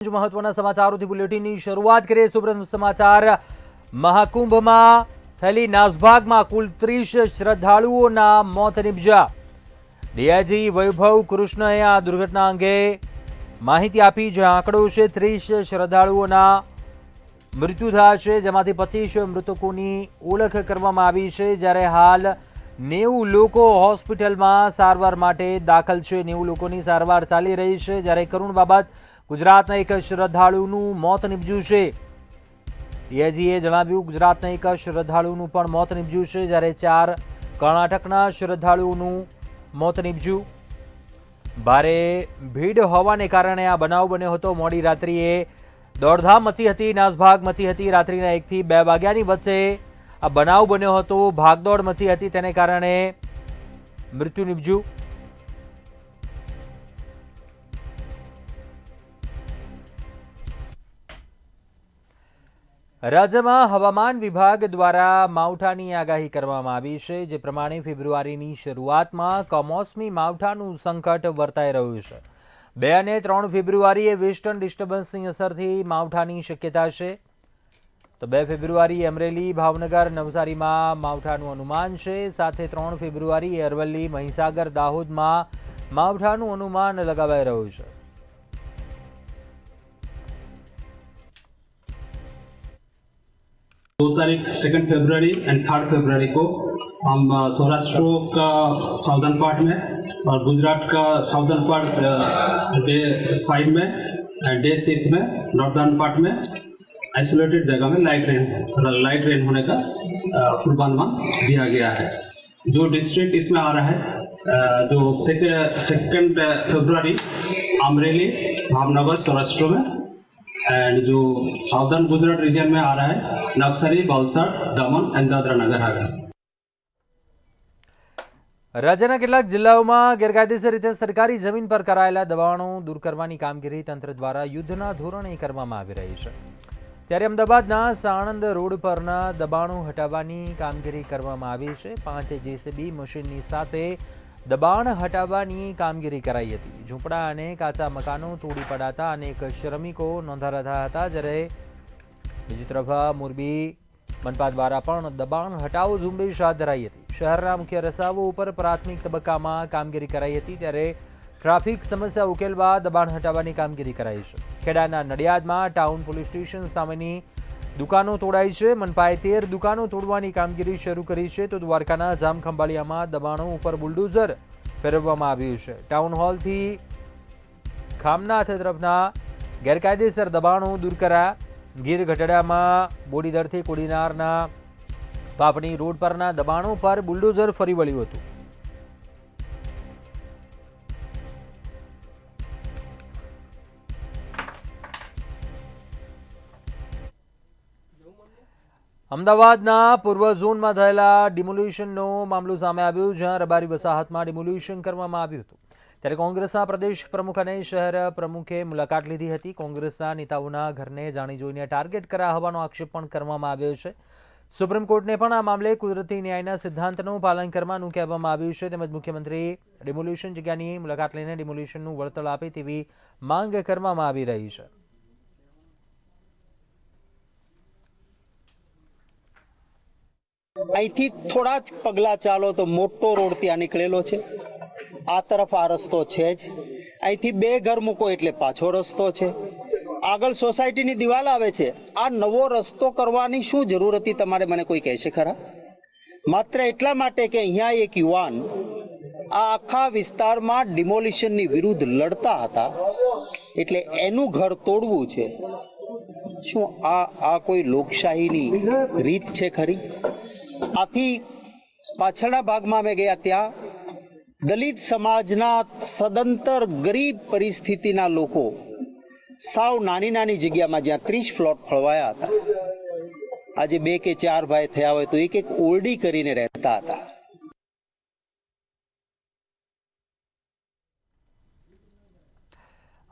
મહત્વના સમાચારોથી બુલેટિનની શરૂઆત કરીએ। સુપ્રથમ સમાચાર, મહાકુંભમાં થયેલી નાસભાગમાં કુલ 30 શ્રદ્ધાળુઓના મોત નિપજ્યા। ડીઆઈજી વૈભવ કૃષ્ણએ આ દુર્ઘટના અંગે માહિતી આપી, જે આંકડો છે 30 શ્રદ્ધાળુઓના મૃત્યુ થયા છે, જેમાંથી 25 મૃતકોની ઓળખ કરવામાં આવી છે, જ્યારે હાલ 90 લોકો હોસ્પિટલમાં સારવાર માટે દાખલ છે। 90 લોકોની સારવાર ચાલી રહી છે, જ્યારે કરુણ બાબત ગુજરાતના એક શ્રદ્ધાળુનું મોત નિપજ્યું છે। ડીઆઈજીએ જણાવ્યું, ગુજરાતના એક શ્રદ્ધાળુનું પણ મોત નિપજ્યું છે, જ્યારે 4 કર્ણાટકના શ્રદ્ધાળુઓનું મોત નિપજ્યું। ભારે ભીડ હોવાને કારણે આ બનાવ બન્યો હતો। મોડી રાત્રિએ દોડધામ મચી હતી, નાસભાગ મચી હતી। રાત્રિના 1 થી 2 વાગ્યાની વચ્ચે આ બનાવ બન્યો હતો। ભાગદોડ મચી હતી, તેને કારણે મૃત્યુ નિપજ્યું। રાજ્યમાં હવામાન વિભાગ દ્વારા માવઠાની આગાહી કરવામાં આવી છે, જે પ્રમાણે ફેબ્રુઆરીની શરૂઆતમાં કમોસમી માવઠાનું સંકટ વર્તાઈ રહ્યું છે। 2 અને 3 ફેબ્રુઆરીએ વેસ્ટર્ન ડિસ્ટર્બન્સની અસરથી માવઠાની શક્યતા છે। તો 2 ફેબ્રુઆરીએ અમરેલી, ભાવનગર, નવસારીમાં માવઠાનું અનુમાન છે। સાથે 3 ફેબ્રુઆરીએ અરવલ્લી, મહીસાગર, દાહોદમાં માવઠાનું અનુમાન લગાવાઈ રહ્યું છે। दो तारीख 2 फरवरी एंड 3 फरवरी को हम सौराष्ट्र का साउदर्न पार्ट में और गुजरात का साउदर्न पार्ट डे 5 में एंड डे 6 में नॉर्दर्न पार्ट में आइसोलेटेड जगह में लाइट रेन होने का पूर्वानुमान दिया गया है। जो डिस्ट्रिक्ट इसमें आ रहा है, जो 2 फरवरी अमरेली, भावनगर, सौराष्ट्र में, एंड जो साउदर्न गुजरात रीजन में आ रहा है नवसारी, वलसाड, दमन एंड दादरा नगर हवेली। રાજ્યના કેટલાક જિલ્લાઓમાં ગેરકાયદેસર રીતે સરકારી જમીન પર કરાયેલા દબાણો દૂર કરવાની કામગીરી તંત્ર દ્વારા યુદ્ધના ધોરણે કરવામાં આવી રહી છે। ત્યારે અમદાવાદના સાણંદ રોડ પરના દબાણો હટાવવાની કામગીરી કરવામાં આવી છે। 5 જેસીબી મશીનની સાથે દબાણ હટાવવાની કામગીરી કરાઈ હતી। ઝૂંપડા અને કાચા મકાનો તોડી પડાતા અનેક શ્રમિકો નોંધાયા હતા, જ્યારે બીજી તરફ મોરબી મનપા દ્વારા પણ દબાણ હટાવો ઝુંબેશ હાથ ધરાઈ હતી। શહેરના મુખ્ય રસ્તાઓ ઉપર પ્રાથમિક તબક્કામાં કામગીરી કરાઈ હતી, ત્યારે ટ્રાફિક સમસ્યા ઉકેલવા દબાણ હટાવવાની કામગીરી કરાઈ છે। ખેડાના નડિયાદમાં ટાઉન પોલીસ સ્ટેશન સામેની દુકાનો તોડાઈ છે। મનપાએ 13 દુકાનો તોડવાની કામગીરી શરૂ કરી છે, તો દ્વારકાના જામખંભાળિયામાં દબાણો ઉપર બુલડોઝર ફેરવવામાં આવ્યું છે। ટાઉન હોલથી ખામનાથ તરફના ગેરકાયદેસર દબાણો દૂર કર્યા। ગીર ગઢડામાં બોડીદરથી કોડીનારના પાપણી રોડ પરના દબાણો પર બુલડોઝર ફરી વળ્યું હતું। અમદાવાદના પૂર્વ ઝોનમાં થયેલા ડિમોલિશનનો મામલો સામે આવ્યો, જ્યાં રબારી વસાહતમાં ડિમોલિશન કરવામાં આવ્યું હતું। ત્યારે કોંગ્રેસના પ્રદેશ પ્રમુખ અને શહેર પ્રમુખે મુલાકાત લીધી હતી। કોંગ્રેસના નેતાઓના ઘરને જાણી જોઈને ટાર્ગેટ કર્યા હોવાનો આક્ષેપ પણ કરવામાં આવ્યો છે। સુપ્રીમ કોર્ટને પણ આ મામલે કુદરતી ન્યાયના સિદ્ધાંતનું પાલન કરવાનું કહેવામાં આવ્યું છે। તેમજ મુખ્યમંત્રી ડિમોલિશન જગ્યાની મુલાકાત લઈને ડિમોલિશનનું વળતર આપે તેવી માંગ કરવામાં આવી રહી છે। અહીંથી થોડા જ પગલાં ચાલો તો મોટો રોડ ત્યાં નીકળેલો છે। આ તરફ આ રસ્તો છે જ, અહીંથી 2 ઘર મૂકો એટલે પાછો રસ્તો છે। આગળ સોસાયટીની દિવાલ આવે છે। આ નવો રસ્તો કરવાની શું જરૂર હતી તમારે, મને કોઈ કહેશે ખરા? માત્ર એટલા માટે કે અહીંયા એક યુવાન આ આખા વિસ્તારમાં ડિમોલિશનની વિરુદ્ધ લડતા હતા, એટલે એનું ઘર તોડવું છે। શું આ કોઈ લોકશાહીની રીત છે ખરી? આથી પાછળના ભાગમાં અમે ગયા, ત્યાં દલિત સમાજના સદંતર ગરીબ પરિસ્થિતિના લોકો સાવ નાની નાની જગ્યામાં, જ્યાં 30 પ્લોટ ફળવાયા હતા, આજે 2 કે 4 ભાઈ થયા હોય તો એક ઓરડી કરીને રહેતા હતા।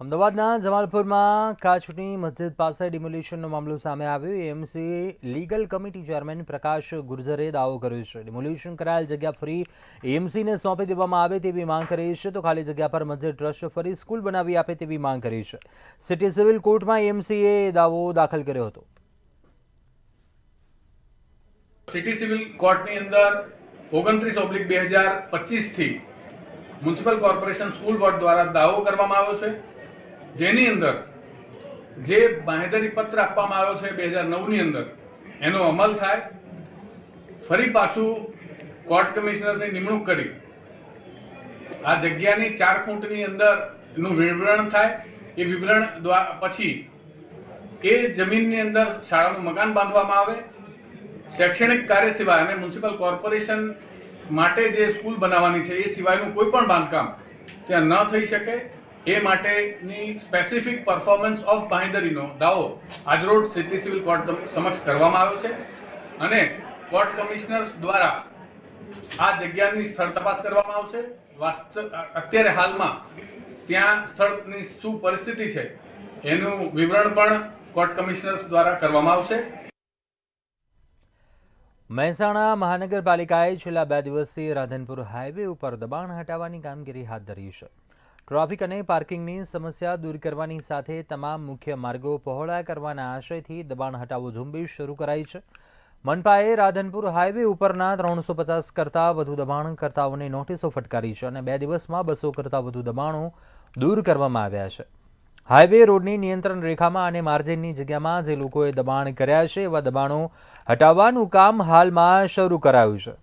અમદાવાદના જમાલપુરમાં કાચની મસ્જિદ પાસે ડિમોલિશનનો મામલો સામે આવ્યો. એએમસી લીગલ કમિટી ચેરમેન પ્રકાશ ગુર્જરે દાવો કર્યો છે. ડિમોલિશન કરાયેલ જગ્યા ફરી એએમસીને સોંપી દેવામાં આવે તેવી માંગ કરી છે, તો ખાલી જગ્યા પર મસ્જિદ ટ્રસ્ટ ફરી સ્કૂલ બનાવી આપે તેવી માંગ કરી છે. સિટી સિવિલ કોર્ટમાં એએમસીએ દાવો દાખલ કર્યો હતો. સિટી સિવિલ કોર્ટની અંદર 29/2025 થી મ્યુનિસિપલ કોર્પોરેશન સ્કૂલ બોર્ડ દ્વારા દાવો કરવામાં આવ્યો છે, જેની અંદર જે બાંહેધરી પત્ર આપવામાં આવ્યો છે 2009ની અંદર એનો અમલ થાય, ફરી પાછું કોર્ટ કમિશનરની નિમણૂક કરી આ જગ્યાની 4 ખૂંટની અંદર એનું વિવરણ થાય. એ વિવરણ પછી એ જમીનની અંદર શાળાનું મકાન બાંધવામાં આવે. શૈક્ષણિક કાર્ય સિવાય અને મ્યુનિસિપલ કોર્પોરેશન માટે જે સ્કૂલ બનાવવાની છે એ સિવાયનું કોઈ પણ બાંધકામ ત્યાં ન થઈ શકે એ માટેની સ્પેસિફિક પરફોર્મન્સ ઓફ બાંહેધરીનો દાવો આજરોજ સિટી સિવિલ કોર્ટ સમક્ષ કરવામાં આવ્યો છે અને કોર્ટ કમિશનર્સ દ્વારા આ જગ્યાની સ્થળ તપાસ કરવામાં આવશે. અત્યારે હાલમાં ત્યાં સ્થળની શું પરિસ્થિતિ છે એનું વિવરણ પણ કોર્ટ કમિશનર્સ દ્વારા કરવામાં આવશે. મહેસાણા મહાનગરપાલિકાએ છેલ્લા 2 દિવસથી રાધનપુર હાઈવે ઉપર દબાણ હટાવવાની કામગીરી હાથ ધરી છે. ટ્રાફિક અને પાર્કિંગની સમસ્યા દૂર કરવાની સાથે તમામ મુખ્ય માર્ગો પહોળા કરવાના આશયથી દબાણ હટાવો ઝુંબેશ શરૂ કરાઈ છે. મનપાએ રાધનપુર હાઈવે ઉપરના 350 કરતાં વધુ દબાણકર્તાઓને નોટિસો ફટકારી છે અને 2 દિવસમાં 200 કરતાં વધુ દબાણો દૂર કરવામાં આવ્યા છે. હાઈવે રોડની નિયંત્રણ રેખામાં અને માર્જિનની જગ્યામાં જે લોકોએ દબાણ કર્યા છે એવા દબાણો હટાવવાનું કામ હાલમાં શરૂ કરાયું છે.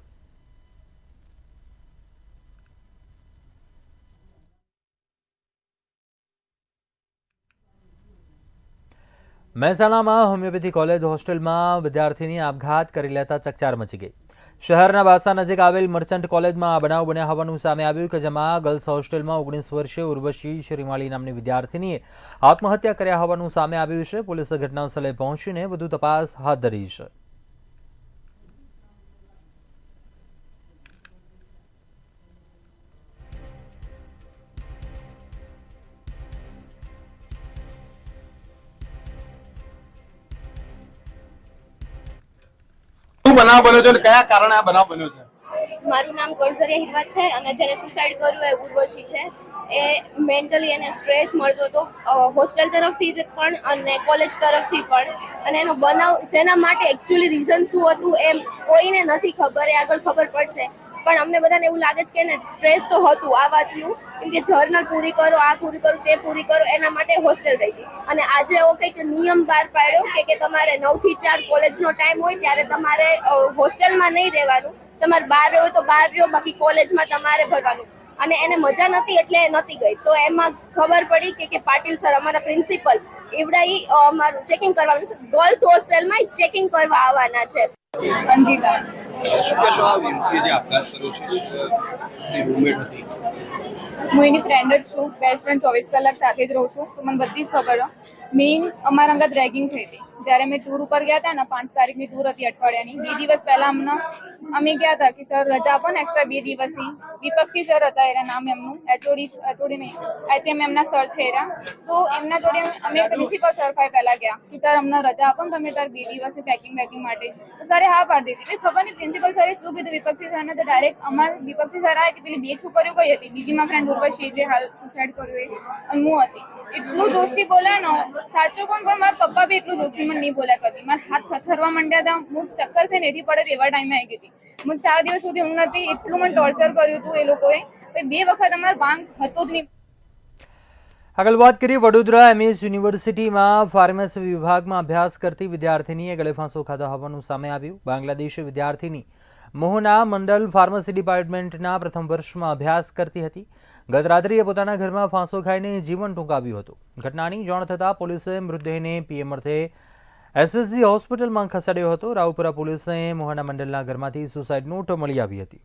મહેસાણામાં હોમિયોપેથી કોલેજ હોસ્ટેલમાં વિદ્યાર્થીની આપઘાત કરી લેતા ચકચાર મચી ગઈ. શહેરના બાસા નજીક આવેલ મર્ચન્ટ કોલેજમાં આ બનાવ બન્યા હોવાનું સામે આવ્યું કે જેમાં ગર્લ્સ હોસ્ટેલમાં 19 વર્ષીય ઉર્વશી શ્રીમાળી નામની વિદ્યાર્થીનીએ આત્મહત્યા કર્યા હોવાનું સામે આવ્યું છે. પોલીસે ઘટના સ્થળે પહોંચીને વધુ તપાસ હાથ ધરી છે. બનાવ બન્યો છે અને કયા કારણે આ બનાવ બન્યો છે? મારું નામ કરસરિયા હિરવા છે અને જેને સુસાઇડ કર્યું એ ઉર્વશી છે. એ મેન્ટલી એને સ્ટ્રેસ મળતો હતો હોસ્ટેલ તરફથી પણ અને કોલેજ તરફથી પણ, અને એનો બનાવ શેના માટે એકચ્યુઅલી રીઝન શું હતું એમ કોઈને નથી ખબર. એ આગળ ખબર પડશે, પણ અમને બધાને એવું લાગે છે કે એને સ્ટ્રેસ તો હતું આ વાતનું, કેમ કે જર્નલ પૂરી કરો, આ પૂરી કરો, તે પૂરી કરો, એના માટે હોસ્ટેલ રહી હતી. અને આજે એવો કંઈક નિયમ બહાર પાડ્યો કે તમારે 9 થી 4 કોલેજનો ટાઈમ હોય ત્યારે તમારે હોસ્ટેલમાં નહીં રહેવાનું, તમારે બહાર રહ્યો તો બહાર રહ્યો, બાકી કોલેજમાં તમારે ભરવાનું. અને એને મજા નથી એટલે એ નહોતી ગઈ. તો એમાં ખબર પડી કે પાટીલ સર અમારા પ્રિન્સિપલ એવડાઈ અમારું ચેકિંગ કરવાનું છે. ગર્લ્સ હોસ્ટેલમાં ચેકિંગ કરવા આવવાના છે. અંજિતા શું કહેશો આ વ્યક્તિએ જે આપઘાત કર્યો છે? રૂમમેટ હતી. હું એની ફ્રેન્ડ જ છું, બેસ્ટ ફ્રેન્ડ, 24 કલાક સાથે જ રહું છું, તો મને બધી જ ખબર હોય. મેઇન અમારા અંગત રેગિંગ થઈ હતી જ્યારે અમે ટૂર ઉપર ગયા હતા ને, 5 તારીખની ટૂર હતી અઠવાડિયાની. 2 દિવસ પહેલા અમે ગયા હતા કે સર રજા આપો ને એક્સ્ટ્રા 2 દિવસની. વિપક્ષી સર હતા, એના નામ એમનું એચઓડી નહીં, એચએમ એમના સર છે એરા. તો એમના જોડે અમે પ્રિન્સિપલ સર પાસે પહેલા ગયા કે સર અમને રજા આપો ને તમે તાર 2 દિવસની પેકિંગ માટે. તો સરે હા પાડી દીધી. ખબર નહીં પ્રિન્સિપલ સરે શું કીધું વિપક્ષી સરને, તો ડાયરેક્ટ અમારા વિપક્ષી સર આવે કે પેલી 2 છોકરીઓ કઈ હતી, બીજી માં ફ્રેન્ડ ઉર્વશી જે હાલ સુસાઇડ કર્યું એ, અને હું હતી. એટલું જોશથી બોલ્યા ને, સાચું કોણ, પણ મારા પપ્પા બી એટલું જોશથી મને નહીં બોલ્યા કરતી. મારા હાથ થરવા માંડ્યા હતા, હું ચક્કર થઈને એથી પડે એવા ટાઈમે આવી ગઈ હતી. હું 4 દિવસ સુધી ઊંઘ નથી, એટલું મને ટોર્ચર કર્યું હતું એ લોકોએ. 2 વખત અમારો ભાંગ હતો જ નહીં. આગળ વાત કરીએ વડોદરા એમએસ યુનિવર્સિટીમાં ફાર્મસી વિભાગમાં અભ્યાસ કરતી વિદ્યાર્થીનીએ ગળે ફાંસો ખાધા હોવાનું સામે આવ્યું. બાંગ્લાદેશી વિદ્યાર્થીની મોહના મંડલ ફાર્મસી ડિપાર્ટમેન્ટના પ્રથમ વર્ષમાં અભ્યાસ કરતી હતી. ગત રાત્રિએ પોતાના ઘરમાં ફાંસો ખાઈને જીવન ટૂંકાવ્યું હતું. ઘટનાની જાણ થતાં પોલીસે મૃતદેહને પીએમ અર્થે એસએસજી હોસ્પિટલમાં ખસેડ્યો હતો. રાવપુરા પોલીસે મોહના મંડલના ઘરમાંથી સુસાઇડ નોટ મળી આવી હતી.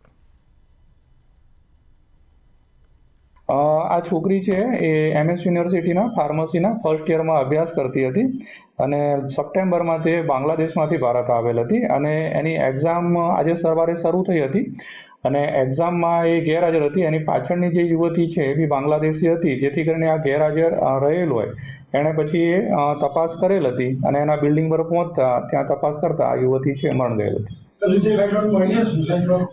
આ છોકરી છે એ એમએસ યુનિવર્સિટીના ફાર્મસીના ફર્સ્ટ યરમાં અભ્યાસ કરતી હતી અને સપ્ટેમ્બરમાં તે બાંગ્લાદેશમાંથી ભારત આવેલ હતી અને એની એક્ઝામ આજે સવારે શરૂ થઈ હતી અને એક્ઝામમાં એ ગેરહાજર હતી. એની પાછળની જે યુવતી છે એ બી બાંગ્લાદેશી હતી, જેથી કરીને આ ગેરહાજર રહેલ હોય એણે પછી એ તપાસ કરેલ હતી અને એના બિલ્ડિંગ પર પહોંચતા ત્યાં તપાસ કરતા આ યુવતી છે મરણ ગયેલ હતી.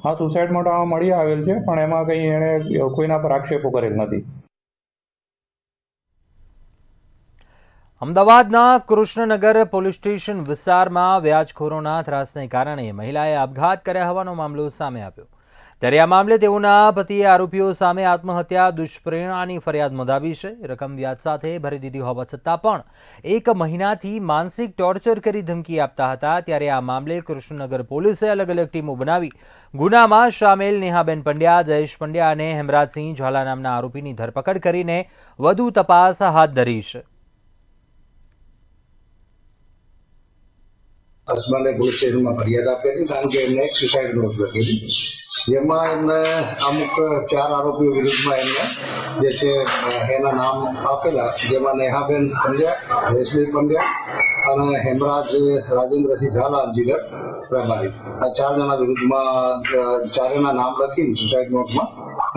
હા, સુસાઇડ નોટ મળી આવેલ છે, પણ એમાં કંઈ એણે કોઈના પર આક્ષેપો કરેલ નથી. અમદાવાદના કૃષ્ણનગર પોલીસ સ્ટેશન વિસ્તારમાં વ્યાજખોરોના ત્રાસને કારણે મહિલાએ આપઘાત કર્યા હોવાનો મામલો સામે આવ્યો. ત્યારે આ મામલે તેઓના પતિએ આરોપીઓ સામે આત્મહત્યા દુષ્પ્રેરણાની ફરિયાદ નોંધાવી છે. રકમ વ્યાજ સાથે ભરી દીધી હોવા છતાં પણ 1 મહિનાથી માનસિક ટોર્ચર કરી ધમકી આપતા હતા. ત્યારે આ મામલે કૃષ્ણનગર પોલીસે અલગ અલગ ટીમો બનાવી ગુનામાં સામેલ નેહાબેન પંડ્યા, જયેશ પંડ્યા અને હેમરાજસિંહ ઝાલા નામના આરોપીની ધરપકડ કરીને વધુ તપાસ હાથ ધરી છે. હસબન્ડે પોલીસ સ્ટેશનમાં ફરિયાદ આપી હતી, કારણ કે એમને એક સુસાઇડ નોટ લખેલી, જેમાં એમને અમુક 4 આરોપીઓ વિરુદ્ધમાં એમને જે છે એના નામ આપેલા, જેમાં નેહાબેન પંડ્યા, જયેશભાઈ પંડ્યા અને હેમરાજ રાજેન્દ્રસિંહ ઝાલા, જીગર પ્રભારી, આ 4 જણા વિરુદ્ધમાં ચારેના નામ લખી સુસાઇડ નોટમાં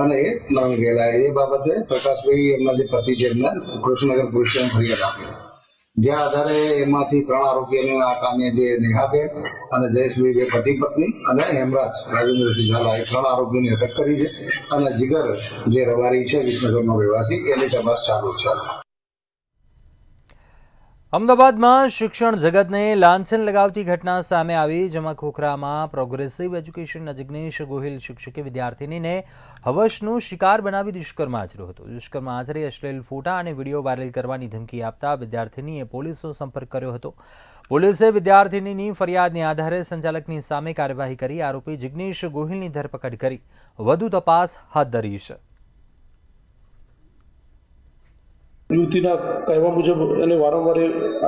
અને એ મળી ગયેલા. એ બાબતે પ્રકાશભાઈ એમના જે પતિ છે એમને કૃષ્ણનગર પોલીસ સ્ટેશન ફરિયાદ આપી, જ્યાં આધારે એમાંથી 3 આરોપીઓને આ કામે જે નેહાબેન અને જયેશભાઈ બે પતિ પત્ની અને હેમરાજ રાજેન્દ્રસિંહ ઝાલા એ 3 આરોપીઓની અટક કરી છે અને જીગર જે રબારી છે વિસનગરનો રહેવાસી એની તપાસ ચાલુ છે. અમદાવાદમાં શિક્ષણ જગતને લાંછન લગાવતી ઘટના સામે આવી, જેમાં ખોખરામાં પ્રોગ્રેસિવ એજ્યુકેશનના જિગ્નેશ ગોહિલ શિક્ષકે વિદ્યાર્થિનીને હવસનું શિકાર બનાવી દુષ્કર્મ આચર્યો હતો. દુષ્કર્મ આચરી અશ્લીલ ફોટા અને વિડીયો વાયરલ કરવાની ધમકી આપતા વિદ્યાર્થિનીએ પોલીસનો સંપર્ક કર્યો હતો. પોલીસે વિદ્યાર્થિનીની ફરિયાદને આધારે સંચાલકની સામે કાર્યવાહી કરી આરોપી જિગ્નેશ ગોહિલની ધરપકડ કરી વધુ તપાસ હાથ ધરી છે. યુવતીના કહેવા મુજબ એને વારંવાર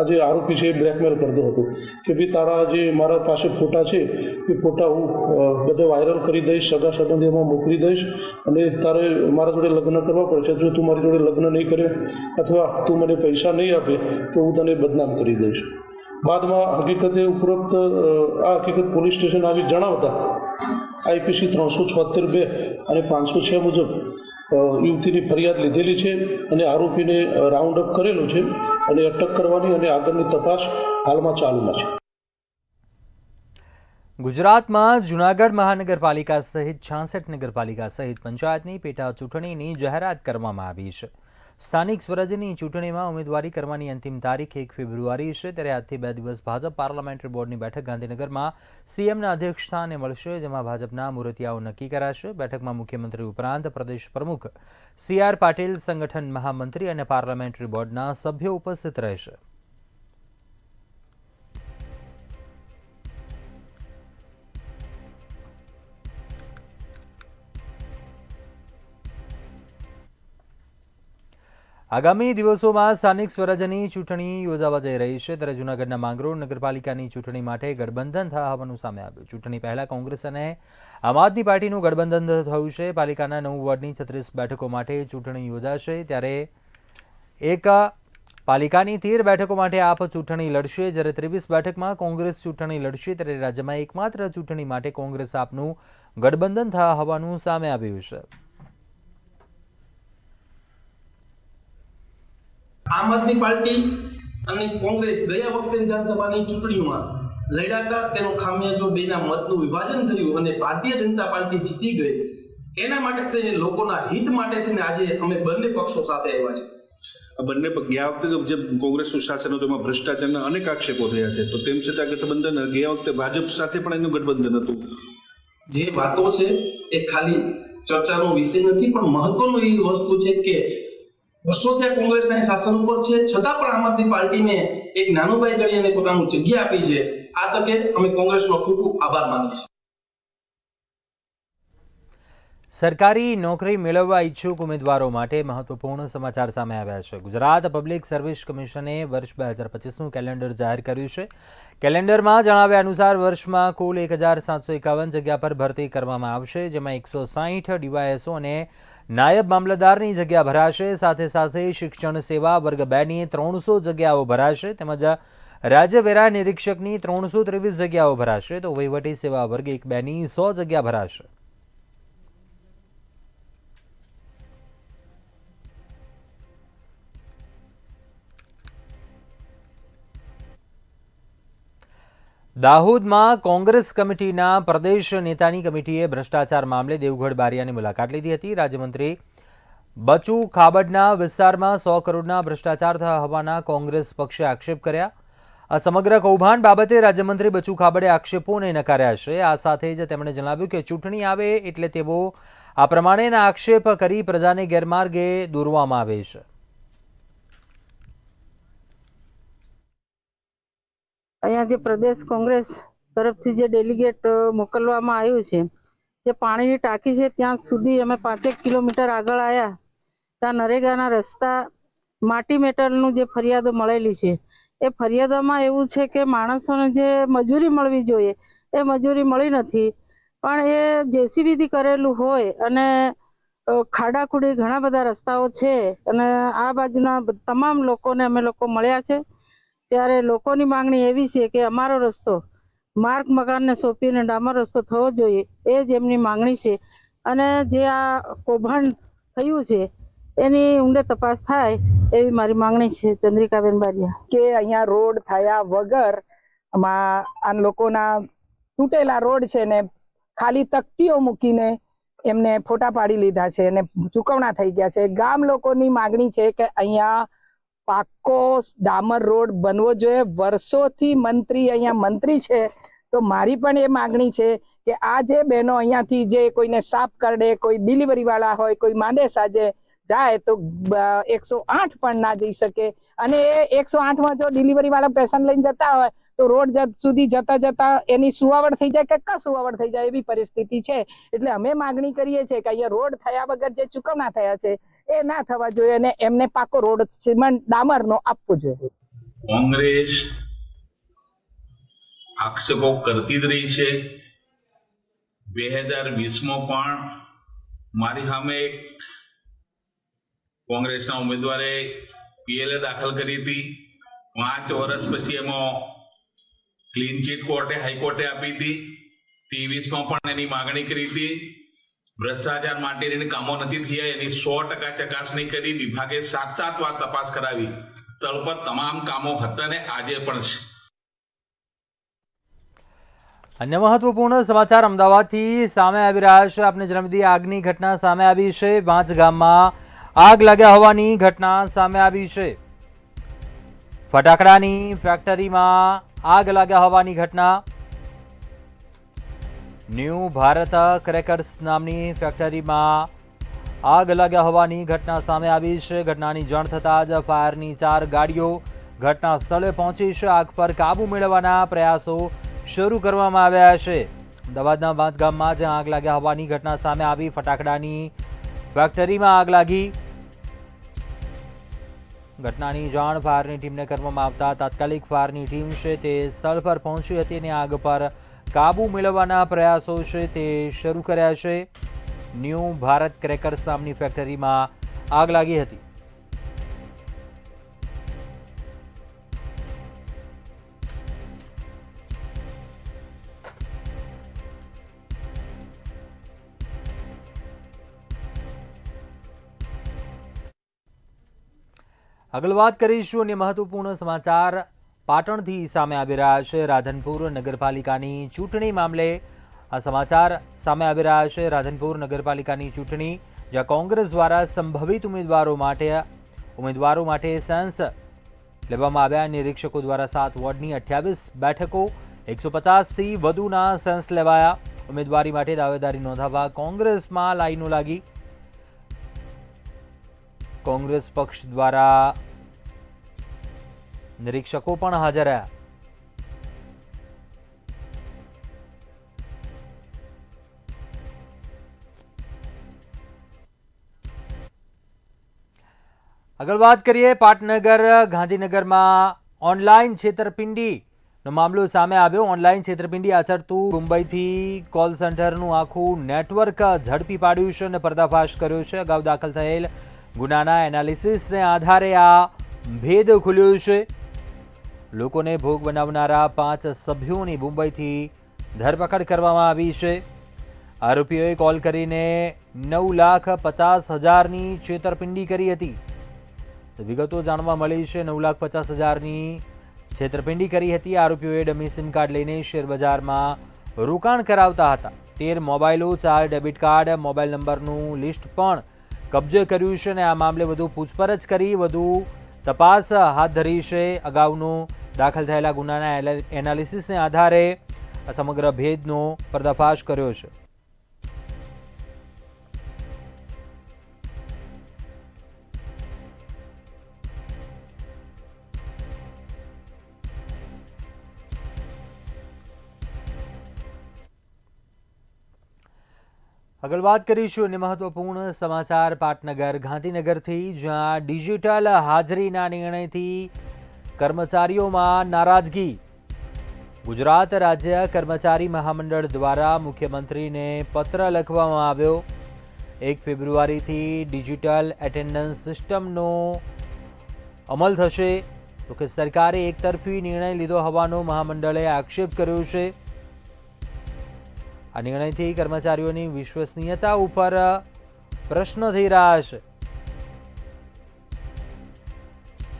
આ જે આરોપી છે એ બ્લેકમેલ કરતો હતો કે ભાઈ તારા જે મારા પાસે ફોટા છે એ ફોટા હું બધા વાયરલ કરી દઈશ, સગા સંબંધીઓમાં મોકલી દઈશ અને તારે મારા જોડે લગ્ન કરવા પડશે. જો તું મારી જોડે લગ્ન નહીં કરે અથવા તું મને પૈસા નહીં આપે તો હું તને બદનામ કરી દઈશ. બાદમાં હકીકતે ઉપરોક્ત આ હકીકત પોલીસ સ્ટેશન આવી જણાવતા IPC 376(2) અને 506 મુજબ યુવતીની ફરિયાદ લીધેલી છે અને આરોપીને રાઉન્ડ અપ કરેલો છે અને અટક કરવાની અને આગળની તપાસ હાલમાં ચાલુમાં છે. ગુજરાતમાં જૂનાગઢ મહાનગરપાલિકા સહિત 66 નગરપાલિકા સહિત પંચાયતની પેટા ચૂંટણીની જાહેરાત કરવામાં આવી છે. સ્થાનિક સ્વરાજ્યની ચૂંટણીમાં ઉમેદવારી કરવાની અંતિમ તારીખ 1 ફેબ્રુઆરી છે. ત્યારે આજથી 2 દિવસ ભાજપ પાર્લામેન્ટરી બોર્ડની બેઠક ગાંધીનગરમાં CMના અધ્યક્ષસ્થાને મળશે, જેમાં ભાજપના મૂર્તિયાઓ નક્કી કરાશે. બેઠકમાં મુખ્યમંત્રી ઉપરાંત પ્રદેશ પ્રમુખ CR પાટીલ, સંગઠન મહામંત્રી અને પાર્લામેન્ટરી બોર્ડના સભ્યો ઉપસ્થિત રહેશે. આગામી દિવસોમાં સ્થાનિક સ્વરાજ્યની ચૂંટણી યોજાવા જઈ રહી છે. ત્યારે જૂનાગઢના માંગરોળ નગરપાલિકાની ચૂંટણી માટે ગઠબંધન થયા હોવાનું સામે આવ્યું. ચૂંટણી પહેલા કોંગ્રેસ અને આમ આદમી પાર્ટીનું ગઠબંધન થયું છે. પાલિકાના 9 વોર્ડની 36 બેઠકો માટે ચૂંટણી યોજાશે. ત્યારે એક પાલિકાની 13 બેઠકો માટે આપ ચૂંટણી લડશે, જ્યારે 23 બેઠકમાં કોંગ્રેસ ચૂંટણી લડશે. ત્યારે રાજ્યમાં એકમાત્ર ચૂંટણી માટે કોંગ્રેસ આપનું ગઠબંધન થયા હોવાનું સામે આવ્યું છે. આમ આદમી પાર્ટી અને કોંગ્રેસ ગયા વખતે વિધાનસભાની ચૂંટણીઓમાં લડ્યા હતા, તેનો ખામિયાજો બેના મતનું વિભાજન થયું અને ભારતીય જનતા પાર્ટી જીતી ગઈ. એના માટે થઈને લોકોના હિત માટે થઈને આજે અમે બંને પક્ષો સાથે આવ્યા છે. બંને ગયા વખતે જે કોંગ્રેસનું શાસન હતું એમાં ભ્રષ્ટાચારના અનેક આક્ષેપો થયા છે, તો તેમ છતાં ગઠબંધન ગયા વખતે ભાજપ સાથે પણ એનું ગઠબંધન હતું. જે વાતો છે એ ખાલી ચર્ચાનો વિષય નથી, પણ મહત્વનું એ વસ્તુ છે કે વર્ષોથી કોંગ્રેસના શાસન ઉપર છે, છતાં પણ આમ આદમી પાર્ટીને એક નાનું ભાઈ ગણી અને પોતાનું જગ્યા આપી છે. આ તકે અમે કોંગ્રેસનો ખૂબ ખૂબ આભાર માનીએ છીએ. સરકારી નોકરી મેળવવા ઈચ્છુક ઉમેદવારો માટે મહત્વપૂર્ણ સમાચાર સામે આવ્યા છે. ગુજરાત પબ્લિક સર્વિસ કમિશને વર્ષ 2025નું કેલેન્ડર જાહેર કર્યું છે. કેલેન્ડરમાં જણાવ્યા અનુસાર વર્ષમાં કુલ 1751 જગ્યા પર ભરતી કરવામાં આવશે, જેમાં 160 DYSO અને નાયબ મામલતદારની જગ્યા ભરાશે. સાથે સાથે શિક્ષણ સેવા વર્ગ 2ની 300 જગ્યાઓ ભરાશે, તેમજ રાજ્ય વેરા નિરીક્ષકની 323 જગ્યાઓ ભરાશે, તો વહીવટી સેવા વર્ગ 1-2ની 100 જગ્યા ભરાશે. દાહોદમાં કોંગ્રેસ કમિટીના પ્રદેશ નેતાની કમિટીએ ભ્રષ્ટાચાર મામલે દેવગઢ બારિયાની મુલાકાત લીધી હતી. રાજ્યમંત્રી બચુ ખાબડના વિસ્તારમાં 100 કરોડના ભ્રષ્ટાચાર થયા હોવાના કોંગ્રેસ પક્ષે આક્ષેપ કર્યા. આ સમગ્ર કૌભાંડ બાબતે રાજ્યમંત્રી બચુ ખાબડે આક્ષેપોને નકાર્યા છે. આ સાથે જ તેમણે જણાવ્યું કે ચૂંટણી આવે એટલે તેઓ આ પ્રમાણેના આક્ષેપ કરી પ્રજાને ગેરમાર્ગે દોરવામાં આવે છે. અહીંયા જે પ્રદેશ કોંગ્રેસ તરફથી જે ડેલિગેટ મોકલવામાં આવ્યું છે, જે પાણીની ટાંકી છે ત્યાં સુધી અમે 5 કિલોમીટર આગળ આવ્યા ત્યાં નરેગાના રસ્તા માટી મેટલનું જે ફરિયાદો મળેલી છે એ ફરિયાદોમાં એવું છે કે માણસોને જે મજૂરી મળવી જોઈએ એ મજૂરી મળી નથી. પણ એ જેસીબીથી કરેલું હોય અને ખાડાખુડી ઘણા બધા રસ્તાઓ છે અને આ બાજુના તમામ લોકોને અમે લોકો મળ્યા છે. ત્યારે લોકોની માંગણી એવી છે કે અમારો રસ્તો માર્ગ મકાનને સોંપીને ડામર રસ્તો થવો જોઈએ, એ જ એમની માંગણી છે. અને જે આ કૌભાંડ થયું છે એની ઊંડે તપાસ થાય એવી મારી માંગણી છે. ચંદ્રિકાબેન બારિયા. કે અહીંયા રોડ થયા વગર આ લોકોના તૂટેલા રોડ છે ને ખાલી તકતીઓ મૂકીને એમને ફોટા પાડી લીધા છે અને ચૂકવણા થઈ ગયા છે. ગામ લોકોની માંગણી છે કે અહીંયા પાક્કો ડામર રોડ બનવો જોઈએ. વર્ષોથી મંત્રી અહીંયા મંત્રી છે, તો મારી પણ એ માંગણી છે કે આ જે બહેનો અહીંયાથી જે કોઈને સાફ કરડે, કોઈ ડિલિવરી વાળા હોય, કોઈ માંદે સાજે જાય તો 108 પણ ના જઈ શકે. અને એ 108માં જો ડિલિવરી વાળા પેશન્ટ લઈને જતા હોય તો રોડ સુધી જતા જતા એની સુવાવડ થઈ જાય કે સુવાવડ થઈ જાય એવી પરિસ્થિતિ છે. એટલે અમે માંગણી કરીએ છીએ કે અહીંયા રોડ થયા વગર જે ચૂકવણા થયા છે એ ના થવા જોઈએ અને એમને પાકો રોડ સિમેન્ટ ડામરનો આપવો જોઈએ. કોંગ્રેસ આક્ષેપો કરતી જ રહી છે. 2020માં પણ મારી સામે કોંગ્રેસના ઉમેદવારે પીએલએ દાખલ કરી હતી. 5 વર્ષ પછી એમાં ક્લીન ચીટ કોર્ટે હાઈકોર્ટે આપી હતી. 23માં પણ એની માગણી કરી હતી. ભ્રષ્ટાચાર માટેની કામો નથી થયા એની 100% ચકાસણી કરી. વિભાગે 7 વાર તપાસ કરાવી. સ્થળ પર તમામ કામો હતા ને આજે પણ છે. અન્ય મહત્વપૂર્ણ સમાચાર અમદાવાદથી સામે આવી રહ્યા છે. આપને જણાવી દઈએ, આગની ઘટના સામે આવી છે. વાંચ ગામમાં આગ લાગ્યા હોવાની ઘટના સામે આવી છે. ફટાકડાની ફેક્ટરીમાં આગ લાગ્યા હોવાની ઘટના. ન્યૂ ભારત ક્રેકર્સ નામની ફેક્ટરીમાં આગ લાગ્યા હોવાની ઘટના સામે આવી છે. ઘટનાની જાણ થતાં જ ફાયરની 4 ગાડીઓ ઘટના સ્થળે પહોંચી છે. આગ પર કાબુ મેળવવાના પ્રયાસો શરૂ કરવામાં આવ્યા છે. અમદાવાદના વાંચ ગામમાં જ્યાં આગ લાગ્યા હોવાની ઘટના સામે આવી. ફટાકડાની ફેક્ટરીમાં આગ લાગી. ઘટનાની જાણ ફાયરની ટીમને કરવામાં આવતા તાત્કાલિક ફાયરની ટીમ છે તે સ્થળ પર પહોંચી હતી અને આગ પર કાબુ મેળવવાના પ્રયાસો છે તે શરૂ કર્યા છે. ન્યૂ ભારત ક્રેકર્સ નામની ફેક્ટરીમાં આગ લાગી હતી. આગળ વાત કરીશું અને મહત્વપૂર્ણ સમાચાર પાટણથી સામે આવી રહ્યા છે. રાધનપુર નગરપાલિકાની ચૂંટણી મામલે આ સમાચાર સામે આવી રહ્યા છે. રાધનપુર નગરપાલિકાની ચૂંટણી જ્યાં કોંગ્રેસ દ્વારા સંભવિત ઉમેદવારો માટે સેન્સ લેવામાં આવ્યા. નિરીક્ષકો દ્વારા 7 વોર્ડની 28 બેઠકો 150થી વધુના સેન્સ લેવાયા. ઉમેદવારી માટે દાવેદારી નોંધાવવા કોંગ્રેસમાં લાઈનો લાગી. કોંગ્રેસ પક્ષ દ્વારા નિરીક્ષકો પણ હાજર રહ્યા. આગળ વાત કરીએ, પાટનગર ગાંધીનગરમાં ઓનલાઈન છેતરપિંડીનો મામલો સામે આવ્યો. ઓનલાઈન છેતરપિંડી આચરતું મુંબઈથી કોલ સેન્ટરનું આખું નેટવર્ક ઝડપી પાડ્યું છે અને પર્દાફાશ કર્યો છે. અગાઉ દાખલ થયેલ ગુનાના એનાલિસિસને આધારે આ ભેદ ખુલ્યો છે. લોકોને ભોગ બનાવનારા 5 સભ્યોની મુંબઈથી ધરપકડ કરવામાં આવી છે. આરોપીઓએ કોલ કરીને 9,50,000ની છેતરપિંડી કરી હતી. વિગતો જાણવા મળી છે. 9,50,000ની છેતરપિંડી કરી હતી. આરોપીઓએ ડમી સિમ કાર્ડ લઈને શેરબજારમાં રોકાણ કરાવતા હતા. 13 મોબાઈલો, 4 ડેબિટ કાર્ડ, મોબાઈલ નંબરનું લિસ્ટ પણ કબજે કર્યું છે અને આ મામલે વધુ પૂછપરછ કરી વધુ તપાસ હાથ ધરી છે. અગાઉનો દાખલ થયેલા ગુનાના એનાલિસિસને આધારે સમગ્ર ભેદનો પર્દાફાશ કર્યો છે. આગળ વાત કરીશું અને મહત્વપૂર્ણ સમાચાર પાટનગર ગાંધીનગરથી, જ્યાં ડિજિટલ હાજરીના નિર્ણયથી કર્મચારીઓમાં નારાજગી. ગુજરાત રાજ્ય કર્મચારી મહામંડળ દ્વારા મુખ્યમંત્રીને પત્ર લખવામાં આવ્યો. 1 ફેબ્રુઆરીથી ડિજિટલ એટેન્ડન્સ સિસ્ટમનો અમલ થશે. તો કે સરકારે એકતરફી નિર્ણય લીધો હોવાનો મહામંડળે આક્ષેપ કર્યો છે. આ નિર્ણયથી કર્મચારીઓની વિશ્વસનીયતા ઉપર પ્રશ્ન થઈ રહ્યા છે.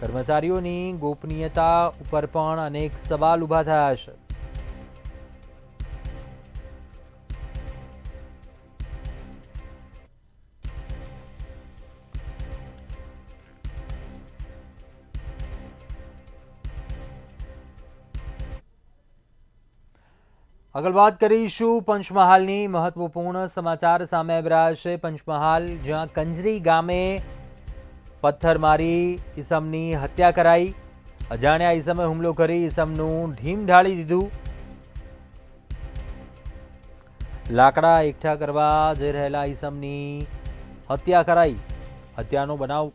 કર્મચારીઓની ગોપનીયતા ઉપર પણ અનેક સવાલ ઊભા થયા છે. આગળ વાત કરીશું પંચમહાલની. મહત્વપૂર્ણ સમાચાર સામે આવી રહ્યા છે. પંચમહાલ, જ્યાં કંજરી ગામે પથ્થર મારી ઈસમની હત્યા કરાઈ. અજાણ્યા ઈસમે હુમલો કરી ઈસમનું ઢીમ ઢાળી દીધું. લાકડા એકઠા કરવા જઈ રહેલા ઈસમની હત્યા કરાઈ. હત્યાનો બનાવ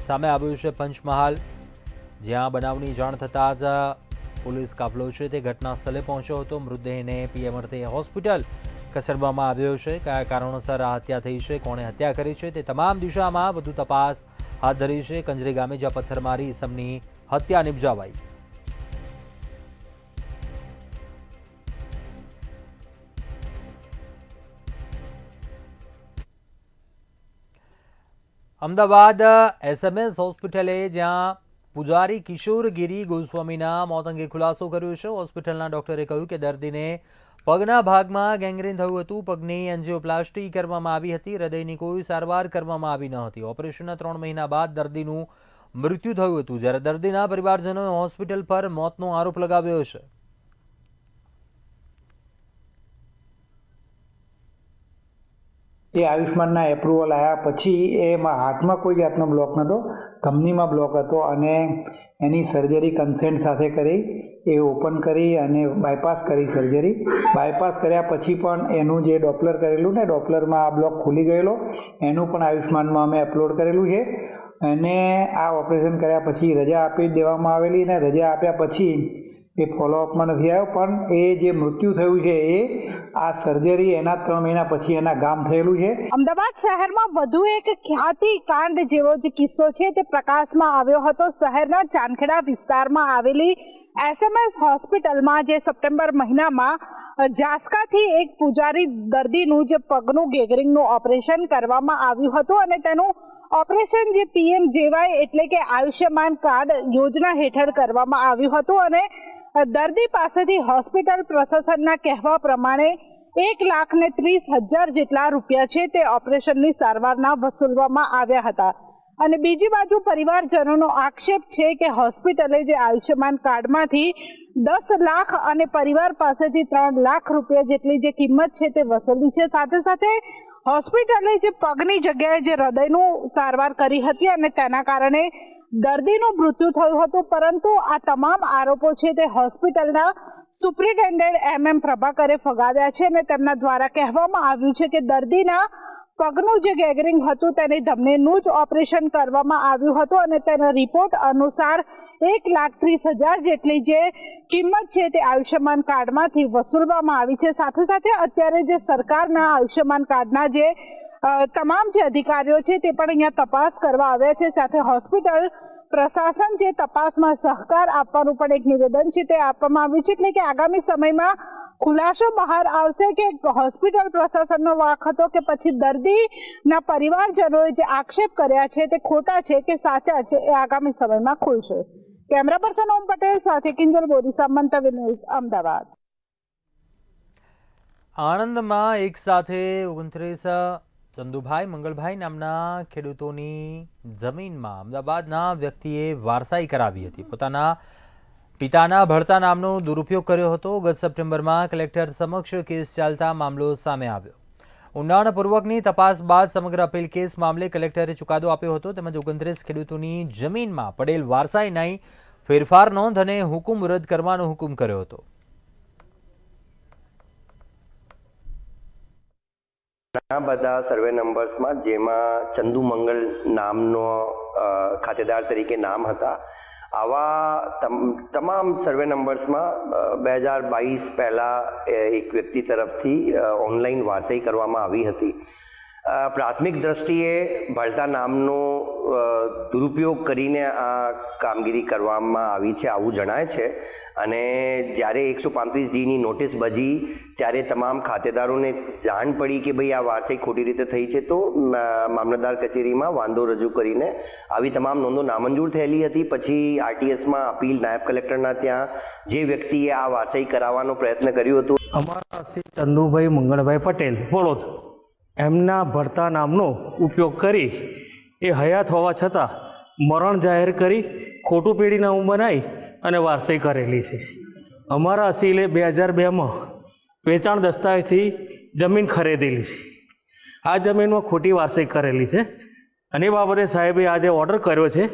સામે આવ્યો છે પંચમહાલ, જ્યાં બનાવની જાણ થતાં જ પોલીસ કાફલો છે તે ઘટના સ્થળે પહોંચ્યો હતો. મૃતદેહને પીએમ અર્થે હોસ્પિટલ ખસેડવામાં આવ્યો છે. કયા કારણોસર આ હત્યા થઈ છે, કોણે હત્યા કરી છે, તે તમામ દિશામાં વધુ તપાસ હાથ ધરી છે. કંજરી ગામે જ્યાં પથ્થરમારી ઈસમની હત્યા નિપજાવાઈ. અમદાવાદ એસએમએસ હોસ્પિટલે, જ્યાં પૂજારી કિશોરગીરી ગોસ્વામીના મોત અંગે ખુલાસો કર્યો છે. હોસ્પિટલના ડોક્ટરે કહ્યું કે દર્દીને પગના ભાગમાં ગેંગ્રીન થયું હતું. પગની એન્જિયોપ્લાસ્ટી કરવામાં આવી હતી. હૃદયની કોઈ સારવાર કરવામાં આવી ન હતી. ઓપરેશનના 3 મહિના બાદ દર્દીનું મૃત્યુ થયું હતું, જ્યારે દર્દીના પરિવારજનોએ હોસ્પિટલ પર મોતનો આરોપ લગાવ્યો છે. એ આયુષ્માનના એપ્રુવલ આવ્યા પછી એમાં હાર્ટમાં કોઈ જાતનો બ્લોક નહોતો, ધમનીમાં બ્લોક હતો અને એની સર્જરી કન્સેન્ટ સાથે કરી. એ ઓપન કરી અને બાયપાસ કરી સર્જરી. બાયપાસ કર્યા પછી પણ એનું જે ડોપલર કરેલું ને, ડોપલરમાં આ બ્લોક ખુલી ગયેલો, એનું પણ આયુષ્માનમાં અમે અપલોડ કરેલું છે. અને આ ઓપરેશન કર્યા પછી રજા આપી દેવામાં આવેલી, અને રજા આપ્યા પછી એ ફોલોઅપમાં નથી આવ્યો. પણ એ જે મૃત્યુ થયું છે એ આ સર્જરી એના 3 મહિના પછી એના ગામ થયેલું છે. અમદાવાદ શહેરમાં વધુ એક ખ્યાતિ કાંડ જેવો જ કિસ્સો છે તે પ્રકાશમાં આવ્યો હતો. શહેરના ચાંદખેડા વિસ્તારમાં આવેલી એસએમએસ હોસ્પિટલમાં જે સપ્ટેમ્બર મહિનામાં જાસકાથી એક પૂજારી દર્દીનું જે પગનું ગેંગરીનનું ઓપરેશન કરવામાં આવ્યું હતું અને તેનું ઓપરેશન જે પીએમજેવાય એટલે કે આયુષ્યમાન કાર્ડ યોજના હેઠળ કરવામાં આવ્યું હતું. અને દર્દી પાસેથી હોસ્પિટલ પ્રશાસનના કહેવા પ્રમાણે 1,30,000 જેટલા રૂપિયા છે તે ઓપરેશનની સારવારના વસૂલવામાં આવ્યા હતા. અને બીજી બાજુ પરિવારજનોનો આક્ષેપ છે કે હોસ્પિટલે જે આયુષ્યમાન કાર્ડમાંથી 10 લાખ અને પરિવાર પાસેથી 3 લાખ રૂપિયા જેટલી જે કિંમત છે તે વસૂલી છે. સાથે સાથે હોસ્પિટલે જે પગની જગ્યાએ જે હૃદયનું સારવાર કરી હતી અને તેના કારણે દર્દીનું મૃત્યુ થયું હતું. પરંતુ આ તમામ આરોપો છે તે હોસ્પિટલના સુપ્રિન્ટેન્ડન્ટ MM પ્રભાકરે ફગાવ્યા છે અને તેમના દ્વારા કહેવામાં આવ્યું છે કે દર્દીના પગનું જે ગેંગરીન હતું તેની ધમનીનું જ ઓપરેશન કરવામાં આવ્યું હતું અને તેના રિપોર્ટ અનુસાર 1,30,000 જેટલી જે કિંમત છે તે આયુષ્યમાન કાર્ડમાંથી વસૂલવામાં આવી છે. સાથે સાથે અત્યારે જે સરકારના આયુષ્યમાન કાર્ડના જે તમામ જે અધિકારીઓ છે તે પણ અહીંયા તપાસ કરવા આવ્યા છે. સાથે હોસ્પિટલ પ્રશાસન જે તપાસમાં સહકાર આપવાનું પણ એક નિવેદન છે તે આપવામાં આવ્યું છે. એટલે કે આગામી સમયમાં ખુલાસો બહાર આવશે કે હોસ્પિટલ પ્રશાસનનો વાંક હતો કે પછી દર્દીના પરિવારજનોએ જે આક્ષેપ કર્યા છે તે ખોટા છે કે સાચા છે, એ આગામી સમયમાં ખુલશે. કેમેરા પર્સન ઓમ પટેલ સાથે કિંજલ બોરીસા, મંતવ્ય ન્યૂઝ, અમદાવાદ. આણંદમાં એક સાથે 29 ચંદુભાઈ મંગળભાઈ નામના ખેડૂતોની જમીનમાં અમદાવાદના વ્યક્તિએ વારસાઈ કરાવી હતી. પોતાના પિતાના ભળતા નામનો દુરુપયોગ કર્યો હતો. ગત સપ્ટેમ્બરમાં કલેક્ટર સમક્ષ કેસ ચાલતા મામલો સામે આવ્યો. ઊંડાણપૂર્વકની તપાસ બાદ સમગ્ર અપીલ કેસ મામલે કલેક્ટરે ચુકાદો આપ્યો હતો. તેમજ 29 ખેડૂતોની જમીનમાં પડેલ વારસાઈ નહીં ફેરફાર નોંધ અને હુકુમ રદ કરવાનો હુકુમ કર્યો હતો. ઘણા બધા સર્વે નંબર્સમાં જેમાં ચંદુ મંગલ નામનો ખાતેદાર તરીકે નામ હતા, આવા તમામ સર્વે નંબર્સમાં 2022 પહેલાં એક વ્યક્તિ તરફથી ઓનલાઈન વારસાઈ કરવામાં આવી હતી. પ્રાથમિક દ્રષ્ટિએ ભળતા નામનો દુરુપયોગ કરીને આ કામગીરી કરવામાં આવી છે આવું જણાય છે. અને જ્યારે 135Dની નોટિસ બજી ત્યારે તમામ ખાતેદારોને જાણ પડી કે ભાઈ આ વારસાઈ ખોટી રીતે થઈ છે, તો મામલતદાર કચેરીમાં વાંધો રજૂ કરીને આવી તમામ નોંધો નામંજૂર થયેલી હતી. પછી આરટીએસમાં અપીલ નાયબ કલેક્ટરના ત્યાં જે વ્યક્તિએ આ વારસાઈ કરાવવાનો પ્રયત્ન કર્યો હતો, અમારા શ્રી ચંદુભાઈ મંગળભાઈ પટેલ વડોદ, એમના ભળતા નામનો ઉપયોગ કરી એ હયાત હોવા છતાં મરણ જાહેર કરી ખોટું પેઢીનામું બનાવી અને વારસાઈ કરેલી છે. અમારા અસીલે 2002માં વેચાણ દસ્તાવેજથી જમીન ખરીદેલી છે. આ જમીનમાં ખોટી વારસાઈ કરેલી છે અને એ બાબતે સાહેબે આજે ઓર્ડર કર્યો છે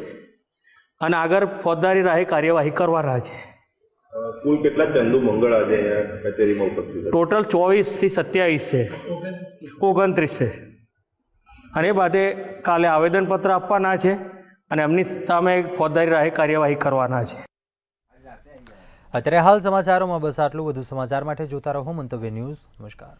અને આગળ ફોજદારી રાહે કાર્યવાહી કરવાના છે. કુલ કેટલા ચંદુ મંગળ આજે અહીંયા કચેરીમાં ઉપસ્થિત હતા? ટોટલ 24 થી 27 છે, 29 છે. અને એ બાદ કાલે આવેદનપત્ર આપવાના છે અને એમની સામે ફોજદારી રાહે કાર્યવાહી કરવાના છે. અત્યારે હાલ સમાચારોમાં બસ આટલું. વધુ સમાચાર માટે જોતા રહો મંતવ્ય ન્યૂઝ. નમસ્કાર.